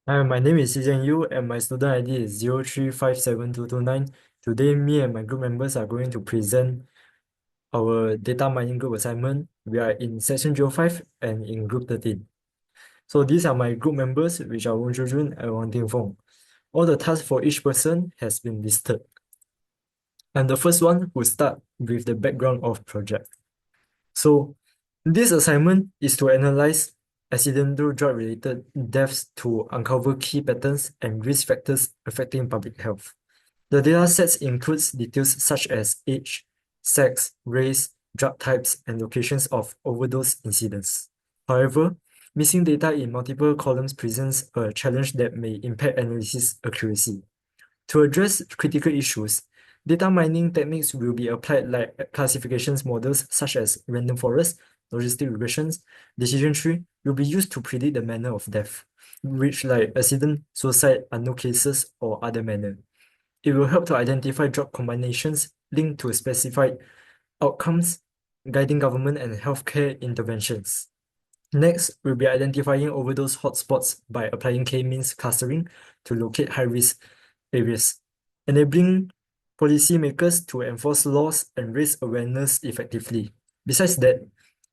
Hi, my name is Xizhen Yu and my student ID is 0357229. Today, me and my group members are going to present our data mining group assignment. We are in section 05 and in group 13. So these are my group members, which are Wong Jun and Wang Dingfeng. All the tasks for each person has been listed. And the first one will start with the background of project. So this assignment is to analyze accidental drug-related deaths to uncover key patterns and risk factors affecting public health. The data sets includes details such as age, sex, race, drug types, and locations of overdose incidents. However, missing data in multiple columns presents a challenge that may impact analysis accuracy. To address critical issues, data mining techniques will be applied like classifications models such as random forest, logistic regressions, decision tree will be used to predict the manner of death, which like accident, suicide, unknown cases, or other manner. It will help to identify drug combinations linked to specified outcomes, guiding government and healthcare interventions. Next, we'll be identifying overdose hotspots by applying K-means clustering to locate high-risk areas, enabling policymakers to enforce laws and raise awareness effectively. Besides that,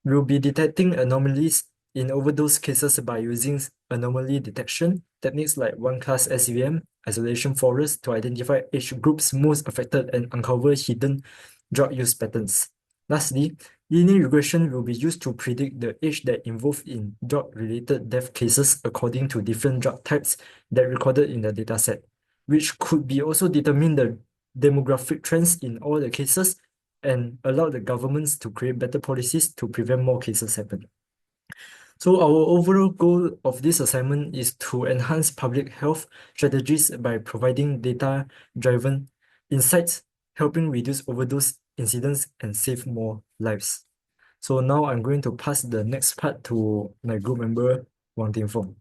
we'll be detecting anomalies in overdose cases by using anomaly detection techniques like one-class SVM, isolation forest to identify age groups most affected and uncover hidden drug use patterns. Lastly, linear regression will be used to predict the age that involved in drug-related death cases according to different drug types that recorded in the dataset, which could be also determine the demographic trends in all the cases and allow the governments to create better policies to prevent more cases happen. So our overall goal of this assignment is to enhance public health strategies by providing data-driven insights, helping reduce overdose incidents and save more lives. So now I'm going to pass the next part to my group member, Wang Dingfeng.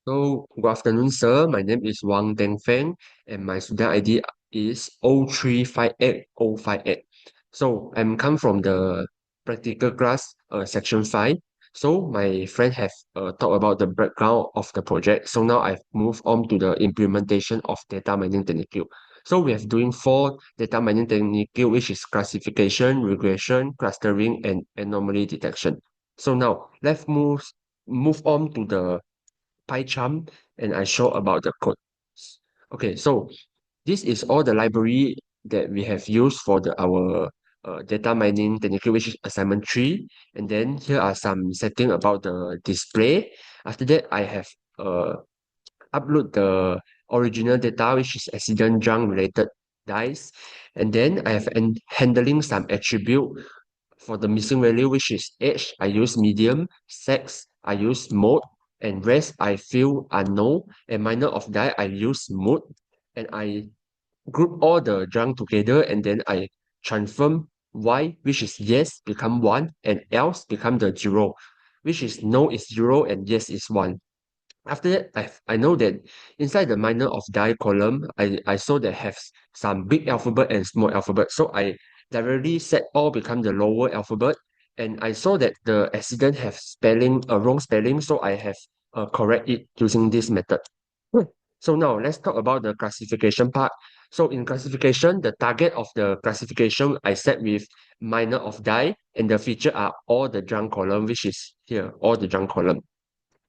So, good afternoon, sir. My name is Wang Dengfeng, and my student ID is 0358058. So, I'm come from the practical class, section 5. So, my friend have talked about the background of the project. So, now I've moved on to the implementation of data mining technique. So, we have doing four data mining technique, which is classification, regression, clustering, and anomaly detection. So, now let's move on to the PyCharm and I show about the code. Okay, so this is all the library that we have used for our data mining technique, which is assignment 3. And then here are some setting about the display. After that, I have uh, upload the original data, which is accident drunk related dice. And then I have handling some attribute for the missing value, which is age, I use medium, sex, I use mode, and rest, I feel unknown, and minor of die, I use mode, and I group all the drunk together, and then I transform y, which is yes, become 1, and else become the 0, which is no is 0, and yes is 1. After that, I know that inside the minor of die column, I saw that have some big alphabet and small alphabet. So I directly set all become the lower alphabet. And I saw that the accident have spelling a wrong spelling. So I have correct it using this method. So now let's talk about the classification part. So in classification, the target of the classification I set with minor of die and the feature are all the drunk column, which is here, all the drunk column.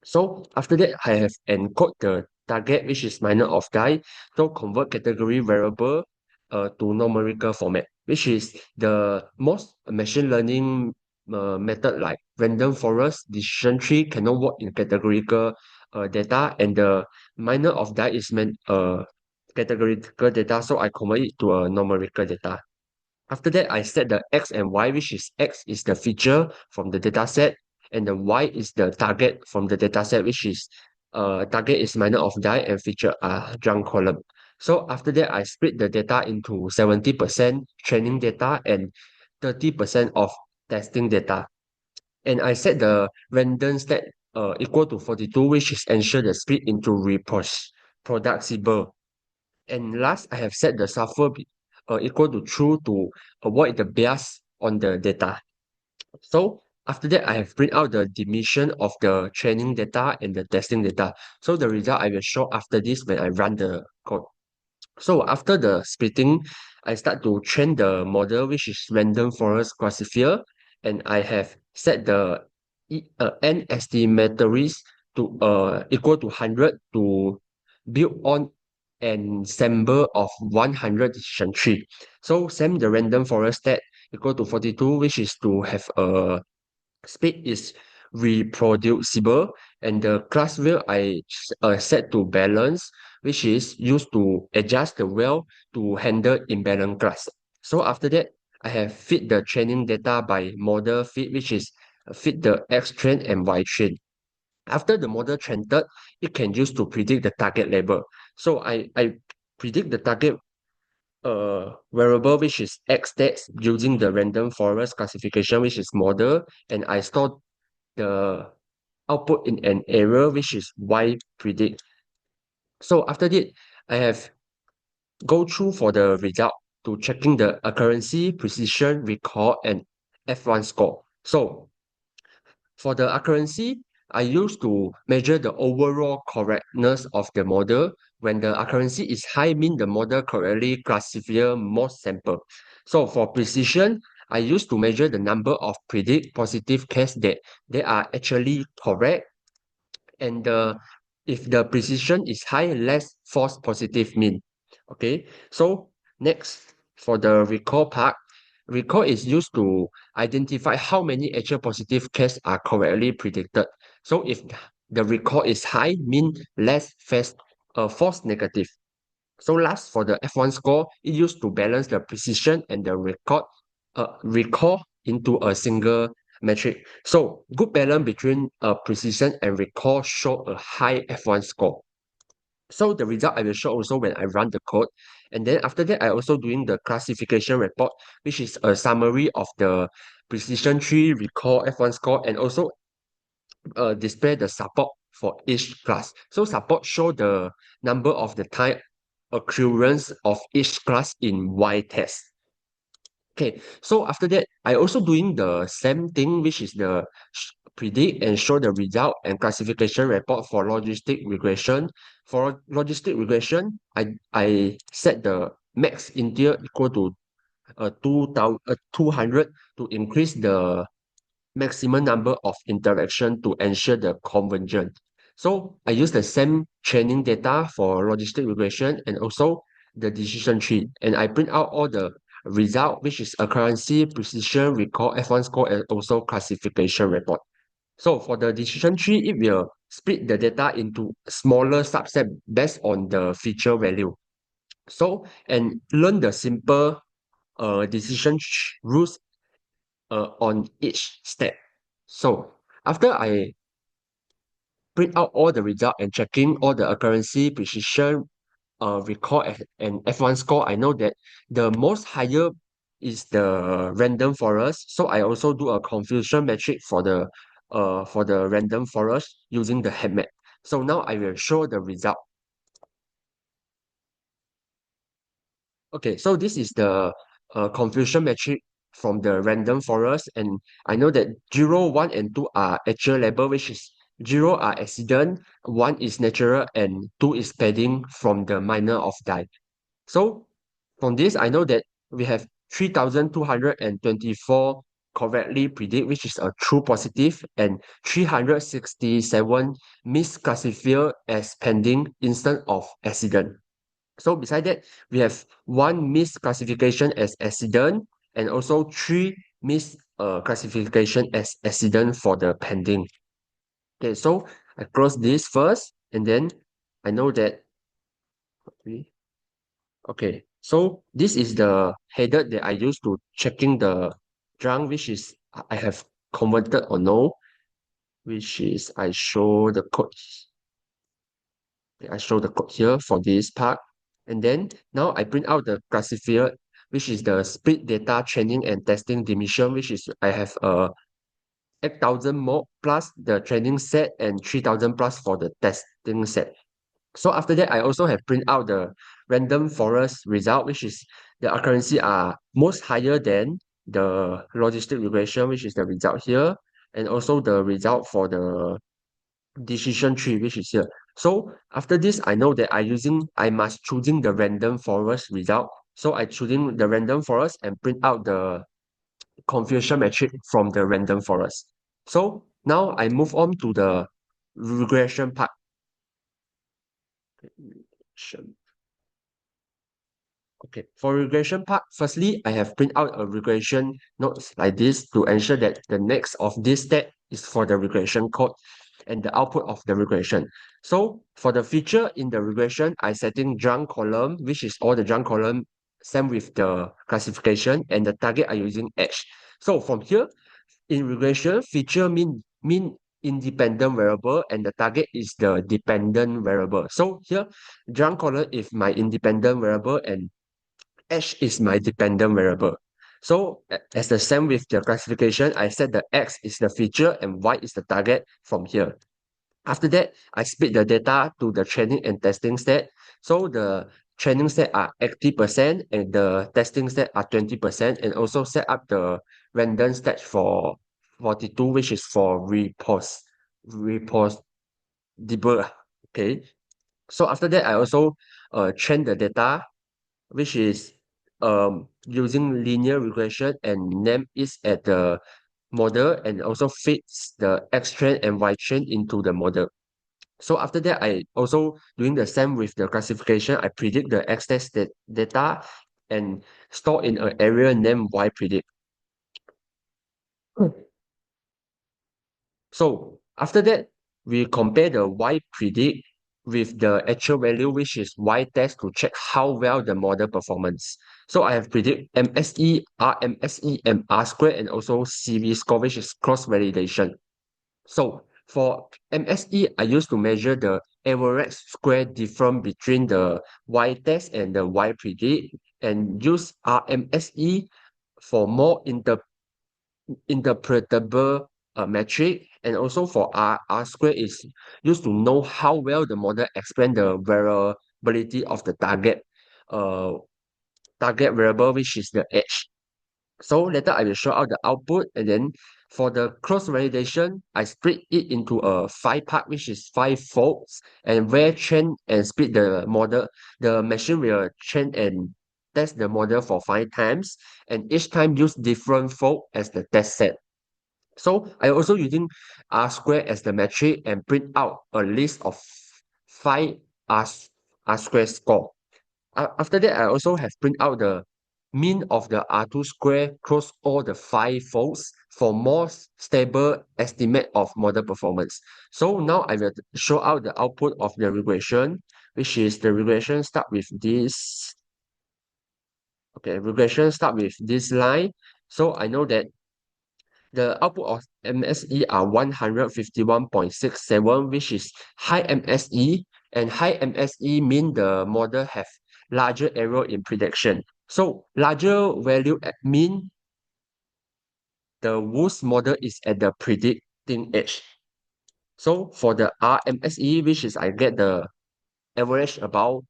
So after that, I have encode the target, which is minor of die, to convert category variable to numerical format, which is the most machine learning method like random forest decision tree cannot work in categorical data, and the minor of die is meant categorical data, so I convert it to a numerical data. After that, I set the X and Y, which is X is the feature from the data set, and the Y is the target from the data set, which is target is minor of die and feature are drunk column. So after that, I split the data into 70% training data and 30% of testing data. And I set the random stat equal to 42, which is ensure the split into reproducible. And last, I have set the suffer equal to true to avoid the bias on the data. So After that, I have print out the dimension of the training data and the testing data. So the result I will show after this when I run the code. So after the splitting, I start to train the model, which is random forest classifier, and I have set the n estimatories to equal to 100 to build on an sample of 100 decision tree. So same the random forest stat equal to 42, which is to have a speed is reproducible, and the class wheel I set to balance, which is used to adjust the wheel to handle imbalance class. So after that, I have fit the training data by model fit, which is fit the X train and Y train. After the model trained, it can use to predict the target label. So I predict the target variable, which is X stats, using the random forest classification, which is model, and I store the output in an error, which is Y predict. So after that, I have go through for the result to checking the accuracy, precision, recall, and F1 score. So for the accuracy, I used to measure the overall correctness of the model. When the accuracy is high, mean the model correctly classify more sample. So for precision, I used to measure the number of predict positive case that they are actually correct, and if the precision is high, less false positive mean. Okay, so next for the recall part, recall is used to identify how many actual positive cases are correctly predicted. So if the recall is high, mean less false negative. So last for the F1 score, it used to balance the precision and the recall into a single metric. So good balance between precision and recall show a high F1 score. So the result I will show also when I run the code. And then after that, I also doing the classification report, which is a summary of the precision tree, recall, F1 score, and also display the support for each class. So support show the number of the time occurrence of each class in Y test. Okay, so after that, I also doing the same thing, which is the predict and show the result and classification report for logistic regression. For logistic regression, I set the max integer equal to 200 to increase the maximum number of interaction to ensure the convergence. So I use the same training data for logistic regression and also the decision tree, and I print out all the result, which is accuracy, precision, recall, F1 score, and also classification report. So for the decision tree, it will split the data into smaller subset based on the feature value. So and learn the simple rules on each step. So after I print out all the result and checking all the accuracy, precision, recall, and F1 score, I know that the most higher is the random forest. So I also do a confusion metric for the random forest using the head map. So now I will show the result. Okay, so this is the confusion metric from the random forest, and I know that 0, 1, and 2 are actual label, which is 0 are accident, 1 is natural, and 2 is padding from the minor of die. So from this, I know that we have 3,224 correctly predict, which is a true positive, and 367 misclassified as pending instead of accident. So beside that, we have one misclassification as accident and also three misclassification as accident for the pending. Okay, so I close this first, and then I know that. Okay, so this is the header that I use to checking the drunk, which is I have converted or no, which is I show the code. I show the code here for this part. And then now I print out the classifier, which is the split data training and testing dimension, which is I have 8,000 more plus the training set and 3,000 plus for the testing set. So after that, I also have print out the random forest result, which is the accuracy are most higher than the logistic regression, which is the result here. and also the result for the decision tree, which is here. So after this, I know that I must choosing the random forest result. So I choosing the random forest and print out the confusion matrix from the random forest. So now I move on to the regression part. Okay, for regression part, firstly, I have print out a regression notes like this to ensure that the next of this step is for the regression code and the output of the regression. So for the feature in the regression, I setting drunk column, which is all the drunk column, same with the classification, and the target are using edge. So from here, in regression, feature mean independent variable and the target is the dependent variable. So here, drunk column is my independent variable and H is my dependent variable. So as the same with the classification, I set the X is the feature and Y is the target from here. After that, I split the data to the training and testing set. So the training set are 80% and the testing set are 20%, and also set up the random stage for 42, which is for repos debug. Okay. So after that, I also train the data which is using linear regression and name is at the model and also fits the X trend and Y trend into the model. So after that, I also doing the same with the classification. I predict the X test data and store in an area named Y predict. So after that, we compare the Y predict with the actual value, which is Y test to check how well the model performance. So I have predict MSE, RMSE, and R square, and also CV score, which is cross validation. So for MSE, I used to measure the average square difference between the Y test and the Y predict, and use RMSE for more interpretable metric, and also for R square is used to know how well the model explain the variability of the uh target variable, which is the edge. So later I will show out the output, and then for the cross validation, I split it into a 5 part, which is 5 folds, and where train and split the model, the machine will train and test the model for 5 times, and each time use different fold as the test set. So I also using R square as the metric and print out a list of 5 R, R square score. After that, I also have print out the mean of the R2 square across all the 5 folds for more stable estimate of model performance. So now I will show out the output of the regression, which is the regression start with this. Okay, regression start with this line. So I know that the output of MSE are 151.67, which is high MSE, and high MSE mean the model have larger error in prediction. So larger value at mean the worst model is at the predicting edge. So for the RMSE, which is I get the average about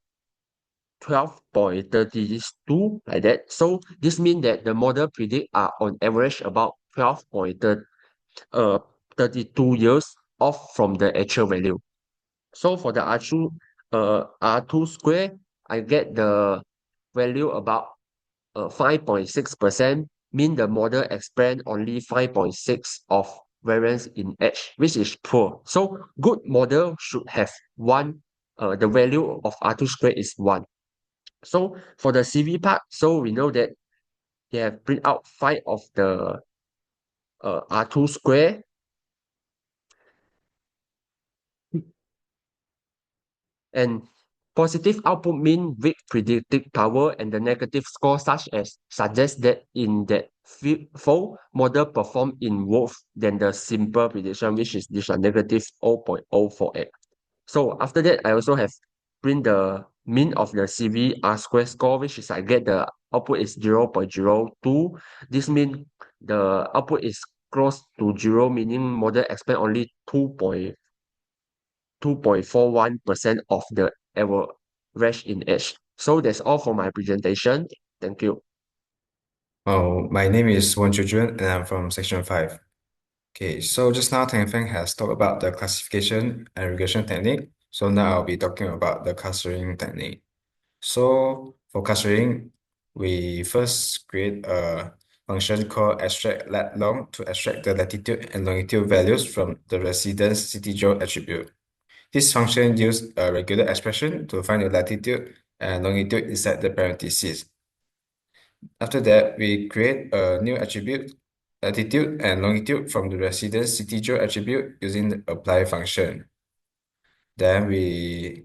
12.32 like that. So this means that the model predict are on average about 32 years off from the actual value. So for the R2 square, I get the value about 5.6%, mean the model explain only 5.6 of variance in edge, which is poor. So good model should have one, the value of R2 square is 1. So for the CV part, so we know that they have print out 5 of the R2 square. And positive output mean weak predictive power, and the negative score such as suggests that in that fold model perform in worse than the simple prediction, which is this one negative 0.048. So after that, I also have print the mean of the CV R square score, which is I get the output is 0.02. This means the output is close to 0, meaning model expect only 2.41% of the average in age. So that's all for my presentation. Thank you. Oh, my name is Won Chujun and I'm from Section 5. Okay, so just now Tang Feng has talked about the classification and regression technique. So now I'll be talking about the clustering technique. So for clustering, we first create a function called extract lat long to extract the latitude and longitude values from the residence city geo attribute. This function uses a regular expression to find the latitude and longitude inside the parentheses. After that, we create a new attribute, latitude and longitude from the residence city geo attribute using the apply function. Then we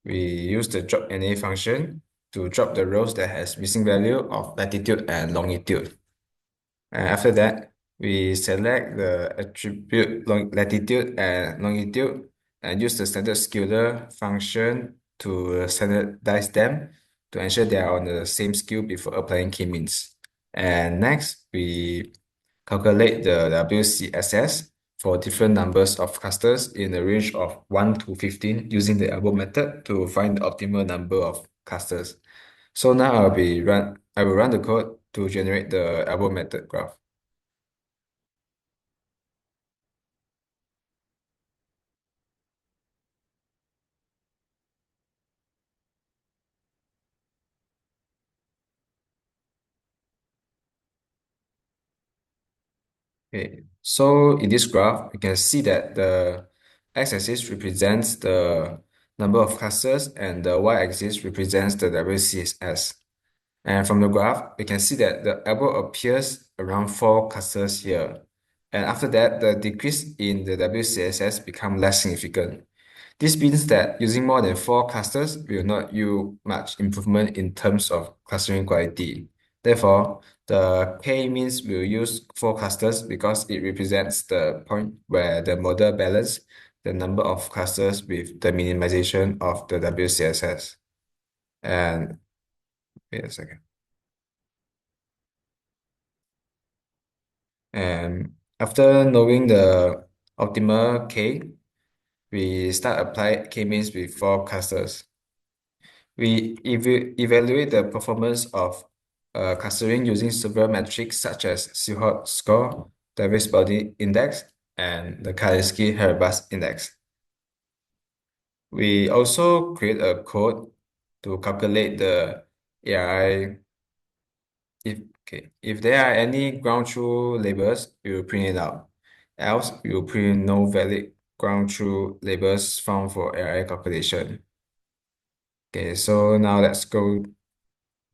use the drop NA function to drop the rows that has missing value of latitude and longitude. And after that, we select the attribute latitude and longitude and use the standard scalar function to standardize them to ensure they are on the same scale before applying k-means. And next, we calculate the WCSS for different numbers of clusters in the range of 1 to 15 using the elbow method to find the optimal number of clusters. So now I will run the code to generate the elbow method graph. Okay, so in this graph, you can see that the x-axis represents the number of clusters and the y-axis represents the WCSS. And from the graph, we can see that the elbow appears around 4 clusters here. And after that, the decrease in the WCSS become less significant. This means that using more than 4 clusters will not yield much improvement in terms of clustering quality. Therefore, the k-means will use 4 clusters because it represents the point where the model balance the number of clusters with the minimization of the WCSS. And wait a second. And after knowing the optimal k, we start apply k-means with 4 clusters. We evaluate the performance of clustering using several metrics such as Silhouette score, Davis body index, and the Kalinski-Hierabas index. We also create a code to calculate the ARI. If there are any ground truth labels, we will print it out. Else, we will print no valid ground truth labels found for ARI calculation. Okay, so now let's go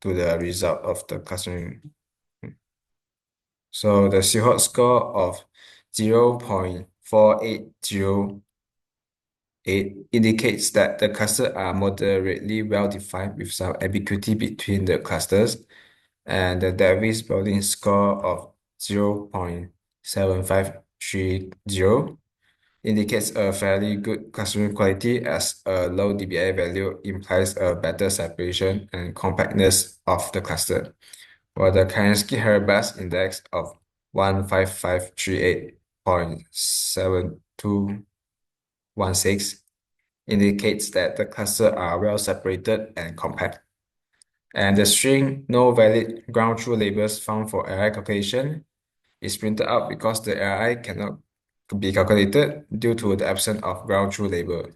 to the result of the clustering. So the Silhouette score of 0.4808 indicates that the clusters are moderately well defined with some ambiguity between the clusters, and the Davis Bowling score of 0.7530 indicates a fairly good clustering quality as a low dBi value implies a better separation and compactness of the cluster, while the Kansky-Hierabas index of 15538.7216 indicates that the clusters are well separated and compact. And the string no valid ground truth labels found for ARI calculation is printed out because the ARI cannot be calculated due to the absence of ground truth label.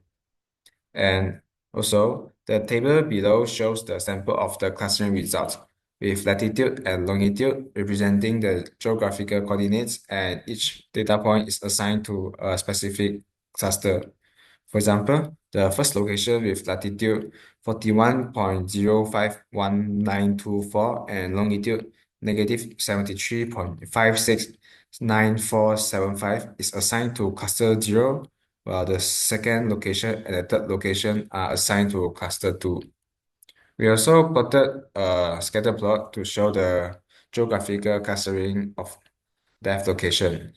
And also, the table below shows the sample of the clustering results with latitude and longitude representing the geographical coordinates, and each data point is assigned to a specific cluster. For example, the first location with latitude 41.051924 and longitude -73.569475 is assigned to cluster 0, while the second location and the third location are assigned to cluster 2. We also plotted a scatter plot to show the geographical clustering of that location.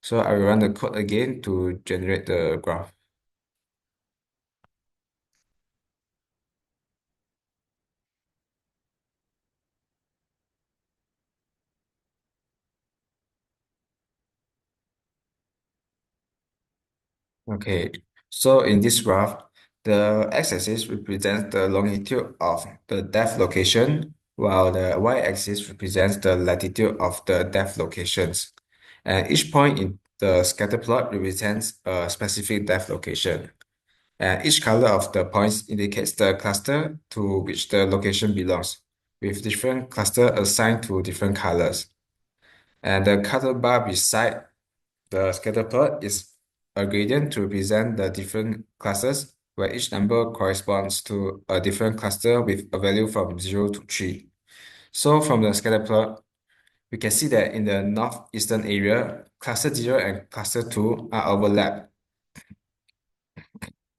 So I will run the code again to generate the graph. Okay, so in this graph, the x-axis represents the longitude of the depth location, while the y-axis represents the latitude of the depth locations. And each point in the scatter plot represents a specific depth location. And each color of the points indicates the cluster to which the location belongs, with different cluster assigned to different colors. And the color bar beside the scatter plot is a gradient to represent the different classes, where each number corresponds to a different cluster with a value from 0 to 3. So from the scatter plot, we can see that in the northeastern area, cluster 0 and cluster 2 are overlapped.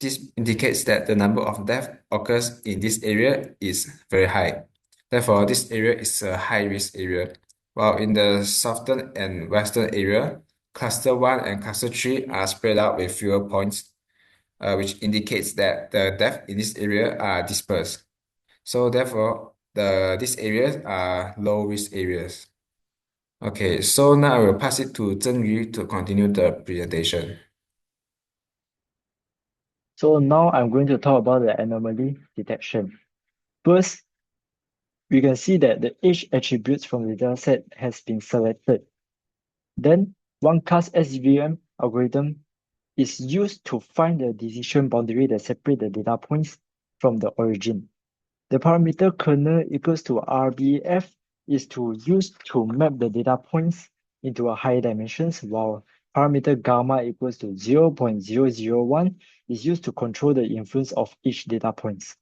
This indicates that the number of deaths occurs in this area is very high. Therefore, this area is a high-risk area. While in the southern and western area, cluster 1 and cluster 3 are spread out with fewer points, which indicates that the deaths in this area are dispersed. So therefore, these areas are low-risk areas. Okay, so now I will pass it to Zhengyu to continue the presentation. So now I'm going to talk about the anomaly detection. First, we can see that the age attributes from the dataset has been selected. Then, one-class SVM algorithm is used to find the decision boundary that separate the data points from the origin. The parameter kernel equals to RBF is used to map the data points into a higher dimensions, while parameter gamma equals to 0.001 is used to control the influence of each data points.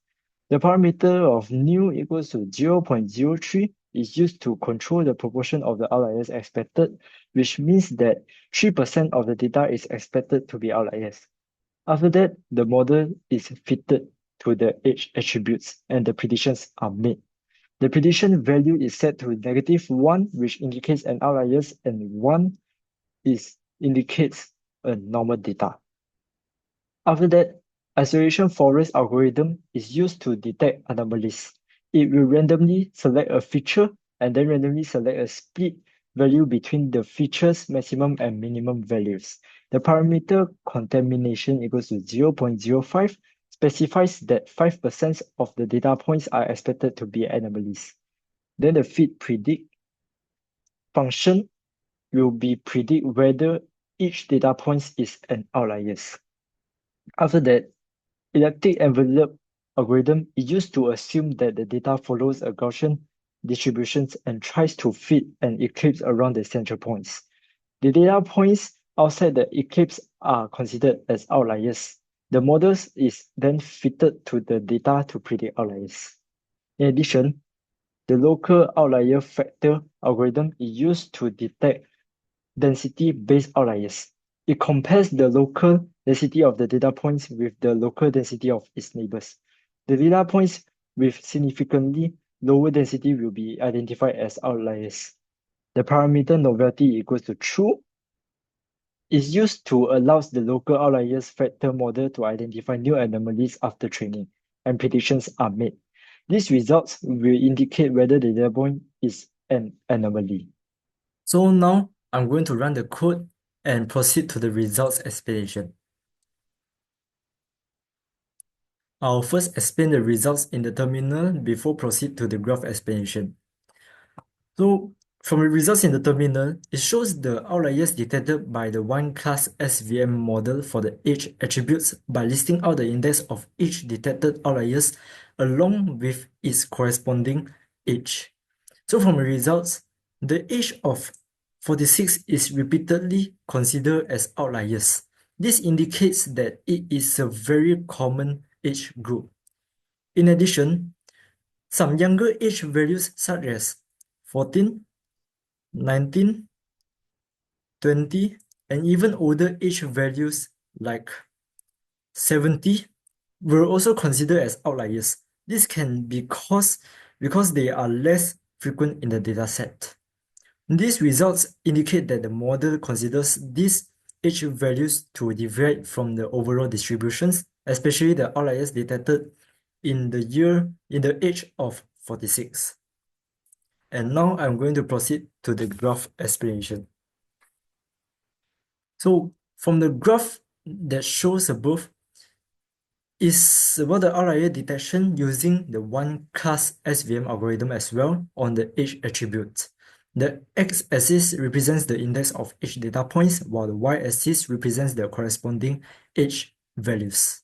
The parameter of nu equals to 0.03 is used to control the proportion of the outliers expected, which means that 3% of the data is expected to be outliers. After that, the model is fitted to the age attributes and the predictions are made. The prediction value is set to -1, which indicates an outliers, and 1 indicates a normal data. After that, isolation forest algorithm is used to detect anomalies. It will randomly select a feature and then randomly select a split value between the feature's maximum and minimum values. The parameter contamination equals to 0.05 specifies that 5% of the data points are expected to be anomalies. Then the fit predict function will be predict whether each data point is an outliers. After that, elliptic envelope algorithm is used to assume that the data follows a Gaussian distribution and tries to fit an ellipse around the central points. The data points outside the ellipse are considered as outliers. The models is then fitted to the data to predict outliers. In addition, the local outlier factor algorithm is used to detect density-based outliers. It compares the local density of the data points with the local density of its neighbors. The data points with significantly lower density will be identified as outliers. The parameter novelty equals to true is used to allow the local outliers factor model to identify new anomalies after training, and predictions are made. These results will indicate whether the data point is an anomaly. So now I'm going to run the code and proceed to the results explanation. I'll first explain the results in the terminal before proceed to the graph explanation. So from the results in the terminal, it shows the outliers detected by the one-class SVM model for the age attributes by listing out the index of each detected outliers along with its corresponding age. So from the results, the age of 46 is repeatedly considered as outliers. This indicates that it is a very common age group. In addition, some younger age values such as 14, 19, 20, and even older age values like 70 were also considered as outliers. This can be because they are less frequent in the dataset. These results indicate that the model considers these age values to deviate from the overall distributions, especially the outliers detected in the age of 46. And now I'm going to proceed to the graph explanation. So from the graph that shows above is about the outlier detection using the one-class SVM algorithm as well on the age attribute. The x-axis represents the index of each data points, while the y-axis represents the corresponding age values.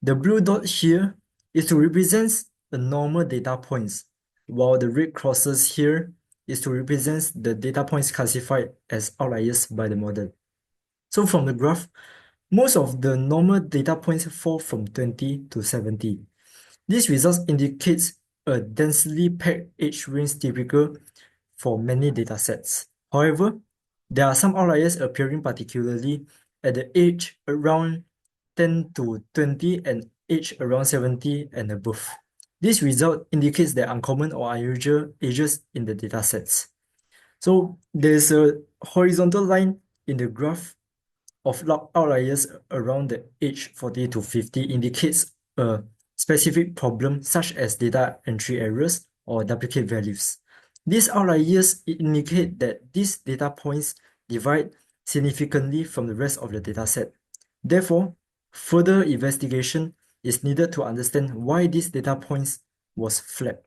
The blue dot here is to represent the normal data points, while the red crosses here is to represent the data points classified as outliers by the model. So from the graph, most of the normal data points fall from 20 to 70. This result indicates a densely packed age range typical for many datasets. However, there are some outliers appearing particularly at the age around 10 to 20 and age around 70 and above. This result indicates the uncommon or unusual ages in the datasets. So there's a horizontal line in the graph of outliers around the age 40 to 50 indicates a specific problem such as data entry errors or duplicate values. These outliers indicate that these data points divide significantly from the rest of the dataset. Therefore, further investigation is needed to understand why these data points was flat.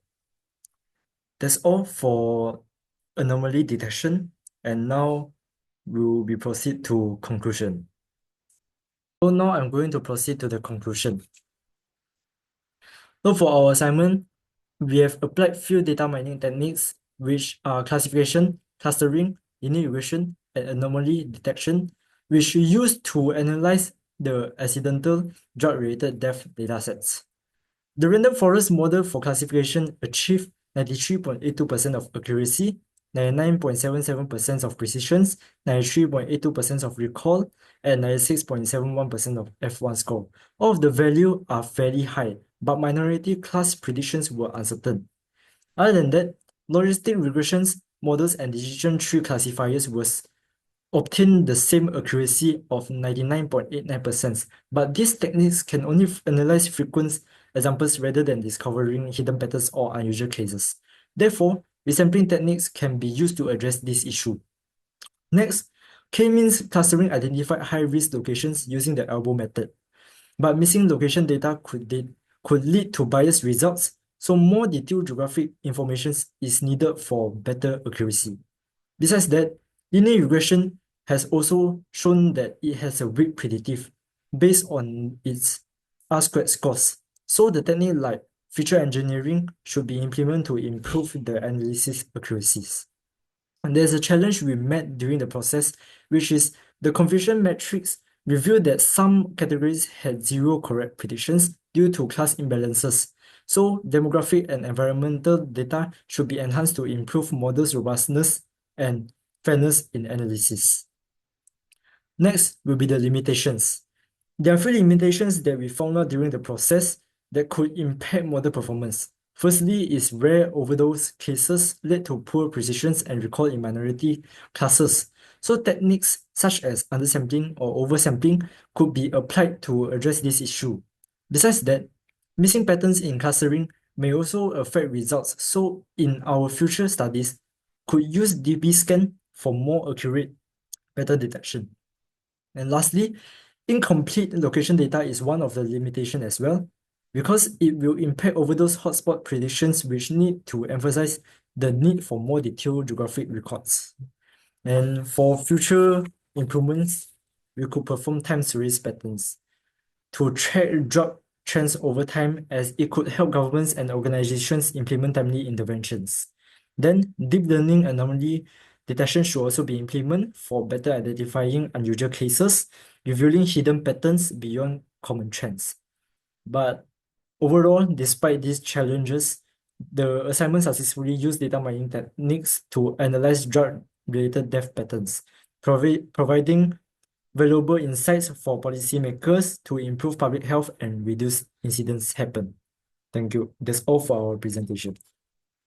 That's all for anomaly detection, and now we'll be proceed to conclusion. So now I'm going to proceed to the conclusion. So for our assignment, we have applied few data mining techniques, which are classification, clustering, linear regression, and anomaly detection, which we use to analyze the accidental drug-related death datasets. The random forest model for classification achieved 93.82% of accuracy, 99.77% of precision, 93.82% of recall, and 96.71% of F1 score. All of the values are fairly high, but minority class predictions were uncertain. Other than that, logistic regressions models and decision tree classifiers obtain the same accuracy of 99.89%, but these techniques can only analyze frequent examples rather than discovering hidden patterns or unusual cases. Therefore, resampling techniques can be used to address this issue. Next, K-means clustering identified high-risk locations using the elbow method, but missing location data could lead to biased results, so more detailed geographic information is needed for better accuracy. Besides that, linear regression has also shown that it has a weak predictive based on its R-squared scores. So the technique like feature engineering should be implemented to improve the analysis accuracies. And there's a challenge we met during the process, which is the confusion metrics revealed that some categories had zero correct predictions due to class imbalances. So demographic and environmental data should be enhanced to improve models' robustness and fairness in analysis. Next will be the limitations. There are three limitations that we found out during the process that could impact model performance. Firstly, is rare overdose cases led to poor precision and recall in minority classes. So techniques such as undersampling or oversampling could be applied to address this issue. Besides that, missing patterns in clustering may also affect results. So in our future studies, could use DBScan for more accurate pattern detection. And lastly, incomplete location data is one of the limitations as well, because it will impact overdose hotspot predictions, which need to emphasize the need for more detailed geographic records. And for future improvements, we could perform time series patterns to track drug trends over time, as it could help governments and organizations implement timely interventions. Then, deep learning anomaly detection should also be implemented for better identifying unusual cases, revealing hidden patterns beyond common trends. But overall, despite these challenges, the assignment successfully used data mining techniques to analyze drug-related death patterns, providing valuable insights for policymakers to improve public health and reduce incidents happen. Thank you. That's all for our presentation.